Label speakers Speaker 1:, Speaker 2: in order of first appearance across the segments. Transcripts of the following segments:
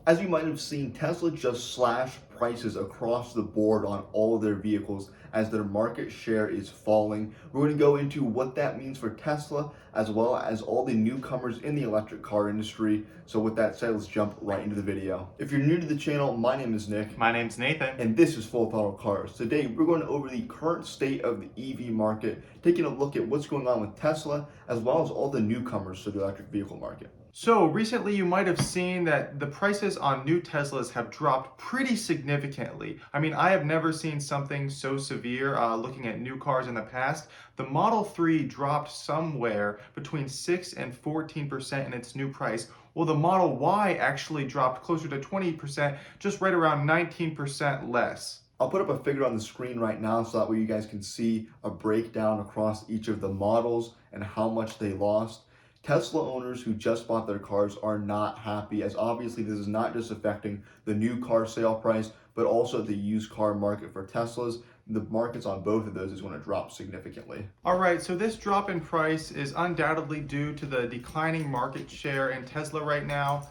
Speaker 1: As you might have seen, Tesla just slashed prices across the board on all of their vehicles as their market share is falling. We're going to go into what that means for Tesla as well as all the newcomers in the electric car industry. So with that said, let's jump right into the video. If you're new to the channel, my name is Nick.
Speaker 2: My name's Nathan.
Speaker 1: And this is Full Throttle Cars. Today, we're going over the current state of the EV market, taking a look at what's going on with Tesla, as well as all the newcomers to the electric vehicle market.
Speaker 2: So recently you might have seen that the prices on new Teslas have dropped pretty significantly. I mean, I have never seen something so severe looking at new cars in the past. The Model 3 dropped somewhere between 6 and 14% in its new price. Well, the Model Y actually dropped closer to 20%, just right around 19% less.
Speaker 1: I'll put up a figure on the screen right now so that way you guys can see a breakdown across each of the models and how much they lost. Tesla owners who just bought their cars are not happy, as obviously this is not just affecting the new car sale price, but also the used car market for Teslas. The markets on both of those is going to drop significantly.
Speaker 2: All right, so this drop in price is undoubtedly due to the declining market share in Tesla right now.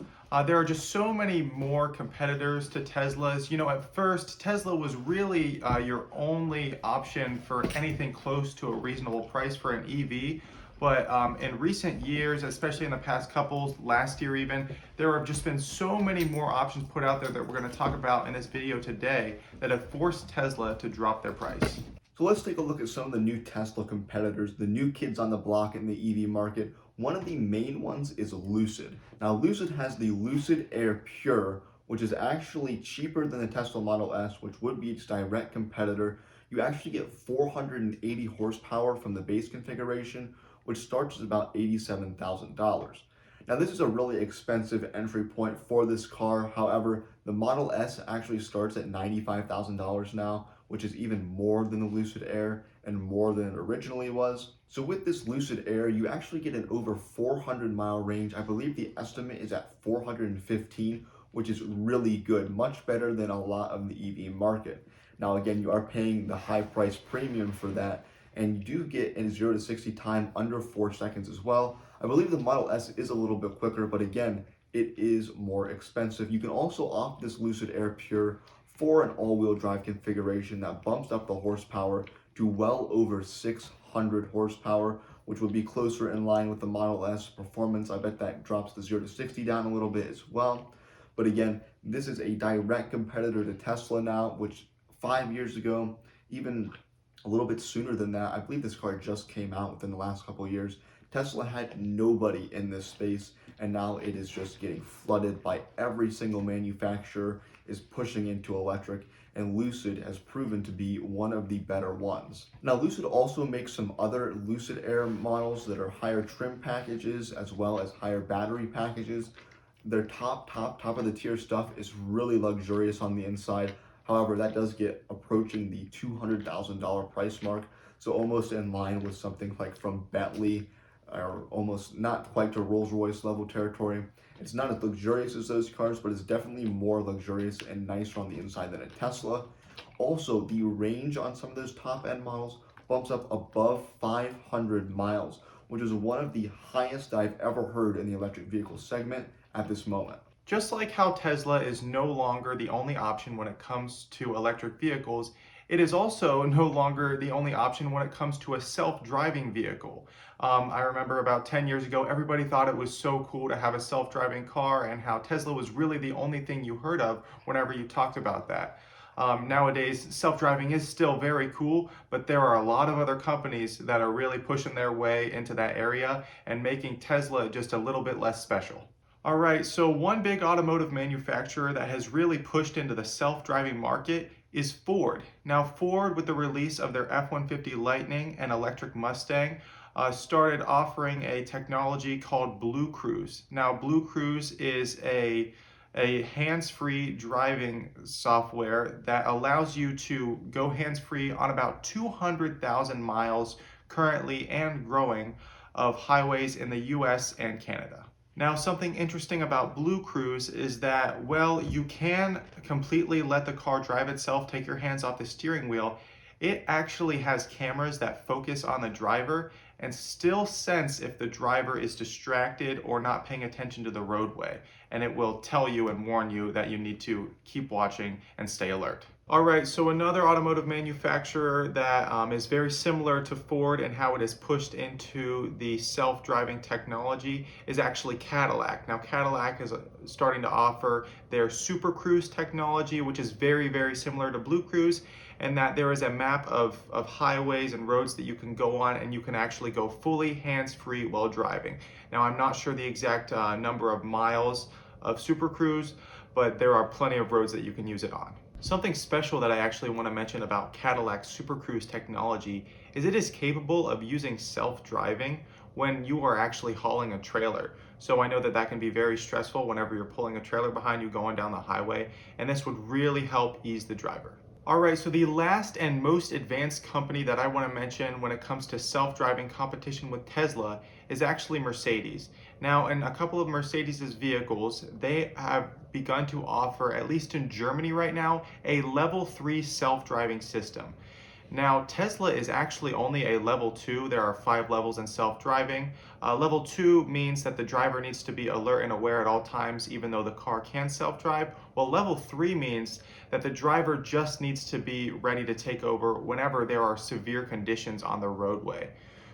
Speaker 2: There are just so many more competitors to Teslas. You know, at first, Tesla was really your only option for anything close to a reasonable price for an EV. But in recent years, especially in the past couple, last year even, there have just been so many more options put out there that we're going to talk about in this video today that have forced Tesla to drop their price.
Speaker 1: So let's take a look at some of the new Tesla competitors, the new kids on the block in the EV market. One of the main ones is Lucid. Now, Lucid has the Lucid Air Pure, which is actually cheaper than the Tesla Model S, which would be its direct competitor. You actually get 480 horsepower from the base configuration, which starts at about $87,000. Now, this is a really expensive entry point for this car. However, the Model S actually starts at $95,000 now, which is even more than the Lucid Air and more than it originally was. So with this Lucid Air, you actually get an over 400-mile range. I believe the estimate is at 415, which is really good, much better than a lot of the EV market. Now, again, you are paying the high price premium for that, and you do get a 0 to 60 time under 4 seconds as well. I believe the Model S is a little bit quicker, but again, it is more expensive. You can also opt this Lucid Air Pure for an all-wheel drive configuration that bumps up the horsepower to well over 600 horsepower, which would be closer in line with the Model S performance. I bet that drops the 0 to 60 down a little bit as well. But again, this is a direct competitor to Tesla now, which 5 years ago, even a little bit sooner than that, I believe this car just came out within the last couple of years. Tesla had nobody in this space, and now it is just getting flooded by every single manufacturer is pushing into electric, and Lucid has proven to be one of the better ones. Now, Lucid also makes some other Lucid Air models that are higher trim packages as well as higher battery packages. Their top of the tier stuff is really luxurious on the inside. However, that does get approaching the $200,000 price mark, so almost in line with something like from Bentley, or almost not quite to Rolls-Royce level territory. It's not as luxurious as those cars, but it's definitely more luxurious and nicer on the inside than a Tesla. Also, the range on some of those top-end models bumps up above 500 miles, which is one of the highest I've ever heard in the electric vehicle segment at this moment.
Speaker 2: Just like how Tesla is no longer the only option when it comes to electric vehicles, it is also no longer the only option when it comes to a self-driving vehicle. I remember about 10 years ago, everybody thought it was so cool to have a self-driving car, and how Tesla was really the only thing you heard of whenever you talked about that. Nowadays, self-driving is still very cool, but there are a lot of other companies that are really pushing their way into that area and making Tesla just a little bit less special. All right, so one big automotive manufacturer that has really pushed into the self-driving market is Ford. Now, Ford, with the release of their F-150 Lightning and electric Mustang, started offering a technology called Blue Cruise. Now, Blue Cruise is a hands-free driving software that allows you to go hands-free on about 200,000 miles currently and growing of highways in the US and Canada. Now, something interesting about Blue Cruise is that, well, you can completely let the car drive itself, take your hands off the steering wheel. It actually has cameras that focus on the driver, and still sense if the driver is distracted or not paying attention to the roadway. And it will tell you and warn you that you need to keep watching and stay alert. All right, so another automotive manufacturer that is very similar to Ford and how it is pushed into the self-driving technology is actually Cadillac. Now, Cadillac is starting to offer their Super Cruise technology, which is very, very similar to Blue Cruise, and that there is a map of highways and roads that you can go on, and you can actually go fully hands-free while driving. Now, I'm not sure the exact number of miles of Super Cruise, but there are plenty of roads that you can use it on. Something special that I actually want to mention about Cadillac's Super Cruise technology is it is capable of using self-driving when you are actually hauling a trailer. So I know that that can be very stressful whenever you're pulling a trailer behind you going down the highway, and this would really help ease the driver. All right, so the last and most advanced company that I want to mention when it comes to self-driving competition with Tesla is actually Mercedes. Now, in a couple of Mercedes's vehicles, they have begun to offer, at least in Germany right now, a level 3 self-driving system. Now, Tesla is actually only a level 2. There are 5 levels in self-driving. Level 2 means that the driver needs to be alert and aware at all times, even though the car can self-drive. Well, level 3 means that the driver just needs to be ready to take over whenever there are severe conditions on the roadway.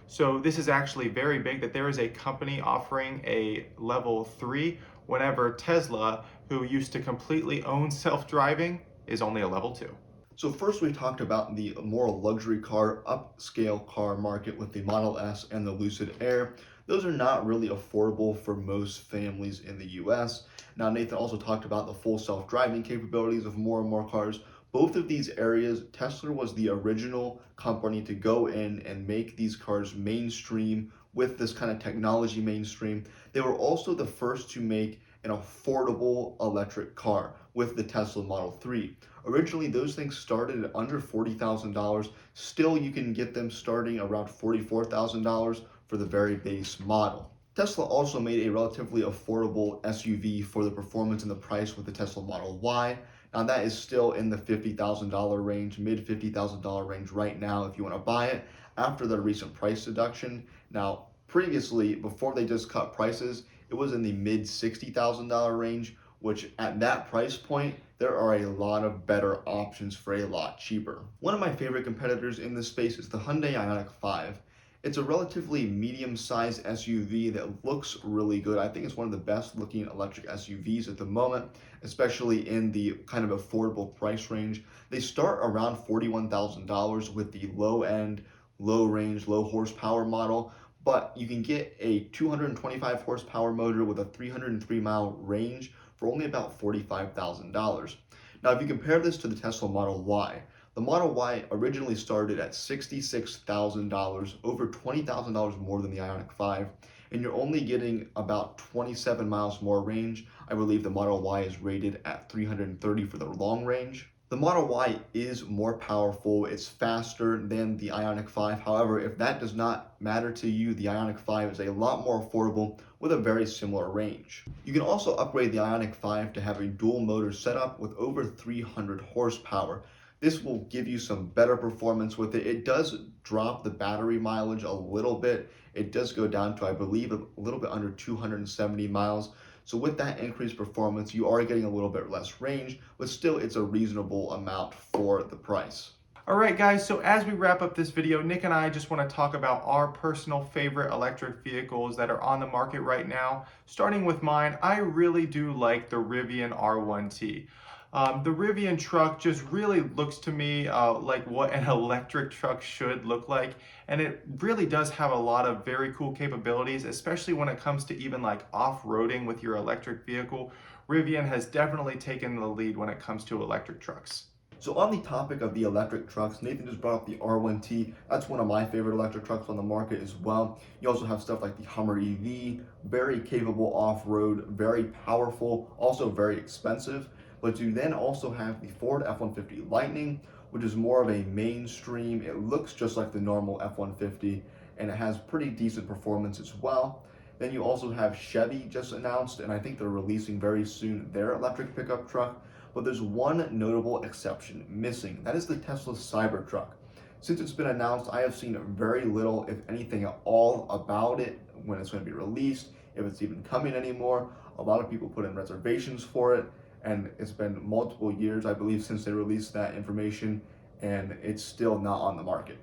Speaker 2: So this is actually very big that there is a company offering a level 3 whenever Tesla, who used to completely own self-driving, is only a level 2.
Speaker 1: So first we talked about the more luxury car, upscale car market with the Model S and the Lucid Air. Those are not really affordable for most families in the US. Now Nathan also talked about the full self-driving capabilities of more and more cars. Both of these areas, Tesla was the original company to go in and make these cars mainstream with this kind of technology mainstream. They were also the first to make an affordable electric car with the Tesla Model 3. Originally, those things started at under $40,000. Still, you can get them starting around $44,000 for the very base model. Tesla also made a relatively affordable SUV for the performance and the price with the Tesla Model Y. Now that is still in the $50,000 range, mid $50,000 range right now if you want to buy it after the recent price deduction. Now, previously, before they just cut prices, it was in the mid $60,000 range, which at that price point, there are a lot of better options for a lot cheaper. One of my favorite competitors in this space is the Hyundai Ioniq 5. It's a relatively medium-sized SUV that looks really good. I think it's one of the best looking electric SUVs at the moment, especially in the kind of affordable price range. They start around $41,000 with the low-end, low-range, low-horsepower model, but you can get a 225 horsepower motor with a 303-mile range for only about $45,000. Now, if you compare this to the Tesla Model Y, the Model Y originally started at $66,000, over $20,000 more than the Ioniq 5, and you're only getting about 27 miles more range. I believe the Model Y is rated at 330 for the long range. The Model Y is more powerful, it's faster than the Ioniq 5. However, if that does not matter to you, the Ioniq 5 is a lot more affordable with a very similar range. You can also upgrade the Ioniq 5 to have a dual motor setup with over 300 horsepower. This will give you some better performance with it. It does drop the battery mileage a little bit. It does go down to, I believe, a little bit under 270 miles. So with that increased performance, you are getting a little bit less range, but still it's a reasonable amount for the price.
Speaker 2: All right, guys, so as we wrap up this video, Nick and I just want to talk about our personal favorite electric vehicles that are on the market right now. Starting with mine, I really do like the Rivian R1T. The Rivian truck just really looks to me like what an electric truck should look like, and it really does have a lot of very cool capabilities, especially when it comes to even like off-roading with your electric vehicle. Rivian has definitely taken the lead when it comes to electric trucks.
Speaker 1: So on the topic of the electric trucks, Nathan just brought up the R1T. That's one of my favorite electric trucks on the market as well. You also have stuff like the Hummer EV, very capable off-road, very powerful, also very expensive. But you then also have the Ford F-150 Lightning, which is more of a mainstream. It looks just like the normal F-150, and it has pretty decent performance as well. Then you also have Chevy just announced, and I think they're releasing very soon their electric pickup truck. But there's one notable exception missing. That is the Tesla Cybertruck. Since it's been announced, I have seen very little, if anything at all, about it, when it's going to be released, if it's even coming anymore. A lot of people put in reservations for it, and it's been multiple years, I believe, since they released that information, and it's still not on the market.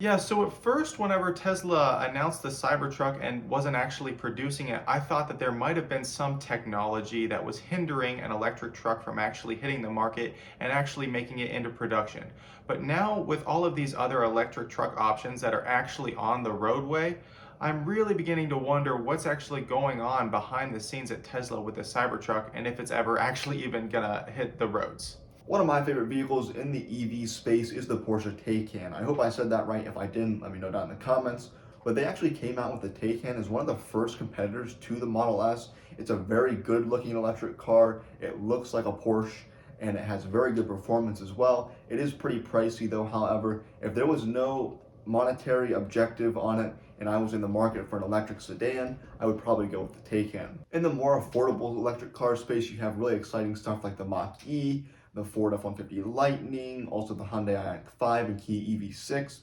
Speaker 2: Yeah, so at first, whenever Tesla announced the Cybertruck and wasn't actually producing it, I thought that there might have been some technology that was hindering an electric truck from actually hitting the market and actually making it into production. But now, with all of these other electric truck options that are actually on the roadway, I'm really beginning to wonder what's actually going on behind the scenes at Tesla with the Cybertruck and if it's ever actually even gonna hit the roads.
Speaker 1: One of my favorite vehicles in the EV space is the Porsche Taycan. I hope I said that right. If I didn't, let me know down in the comments. But they actually came out with the Taycan as one of the first competitors to the Model S. It's a very good looking electric car. It looks like a Porsche and it has very good performance as well. It is pretty pricey though, however. If there was no monetary objective on it and I was in the market for an electric sedan, I would probably go with the Taycan. In the more affordable electric car space, you have really exciting stuff like the Mach-E, the Ford F-150 Lightning, also the Hyundai Ioniq 5 and Kia EV6.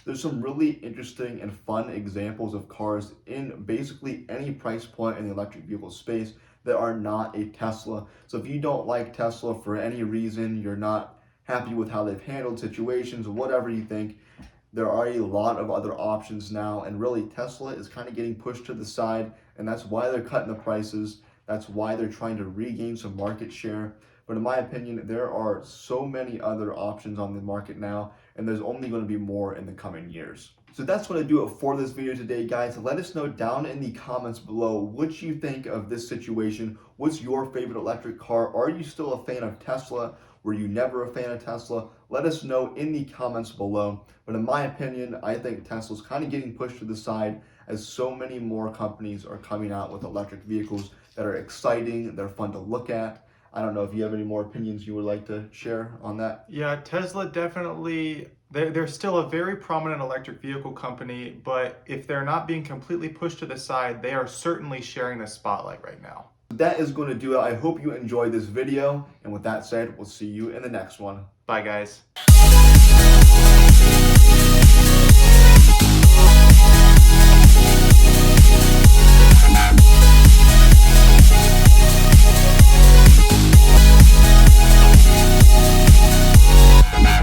Speaker 1: There's some really interesting and fun examples of cars in basically any price point in the electric vehicle space that are not a Tesla. So if you don't like Tesla for any reason, you're not happy with how they've handled situations, whatever you think, there are a lot of other options now, and really Tesla is kind of getting pushed to the side, and that's why they're cutting the prices. That's why they're trying to regain some market share. But in my opinion, there are so many other options on the market now, and there's only going to be more in the coming years. So that's going to do it for this video today, guys. Let us know down in the comments below what you think of this situation. What's your favorite electric car? Are you still a fan of Tesla? Were you never a fan of Tesla? Let us know in the comments below. But in my opinion, I think Tesla's kind of getting pushed to the side as so many more companies are coming out with electric vehicles that are exciting, they're fun to look at. I don't know if you have any more opinions you would like to share on that.
Speaker 2: Yeah, Tesla definitely, they're still a very prominent electric vehicle company, but if they're not being completely pushed to the side, they are certainly sharing the spotlight right now.
Speaker 1: That is going to do it. I hope you enjoyed this video. And with that said, we'll see you in the next one.
Speaker 2: Bye, guys.